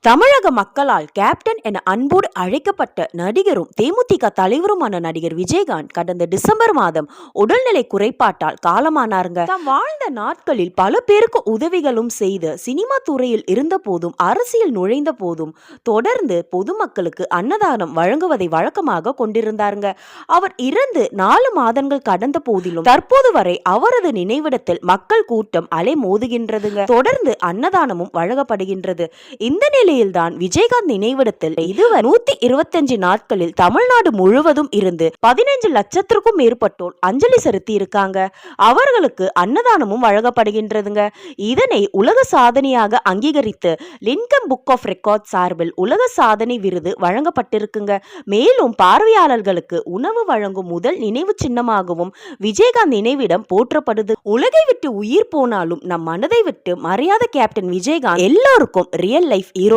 தமிழக மக்களால் கேப்டன் என அன்போடு அழைக்கப்பட்ட நடிகரும் தேமுதிக தலைவருமான நடிகர் விஜயகாந்த் கடந்த டிசம்பர் மாதம் உடல்நிலை குறைபாட்டால் காலமானாருங்க. தாம் வாழ்ந்த நாட்களில் பல பேருக்கு உதவிகளும் செய்து சினிமா துறையில் இருந்த போதும் அரசியல் நுழைந்த போதும் தொடர்ந்து பொதுமக்களுக்கு அன்னதானம் வழங்குவதை வழக்கமாக கொண்டிருந்தாருங்க. அவர் இறந்து 4 மாதங்கள் கடந்த போதிலும் தற்போது வரை அவரது நினைவிடத்தில் மக்கள் கூட்டம் அலை மோதுகின்றதுங்க. தொடர்ந்து அன்னதானமும் வழங்கப்படுகின்றது. இந்த நிலையில்தான் விஜயகாந்த் நினைவிடத்தில் இதுவரை 125 நாட்களில் தமிழ்நாடு முழுவதும் இருந்து 15 லட்சத்திற்கும் மேற்பட்டோர் அஞ்சலி செலுத்தி இருக்காங்க. அவர்களுக்கு அன்னதானமும் வழங்கப்படுகின்றதுங்க. இதனை உலக சாதனையாக அங்கீகரித்து லின்கம் புக் ஆஃப் ரெக்கார்ட் சார்பில் உலக சாதனை விருது வழங்கப்பட்டிருக்குங்க. மேலும் பார்வையாளர்களுக்கு உணவு வழங்கும் முதல் நினைவு சின்னமாகவும் விஜயகாந்த் நினைவிடம் போற்றப்படுது. உலகை விட்டு உயிர் போனாலும் நம் மனதை விட்டு மறையாத கேப்டன் விஜயகாந்த் எல்லாருக்கும் ரியல் லைஃப் ஹீரோ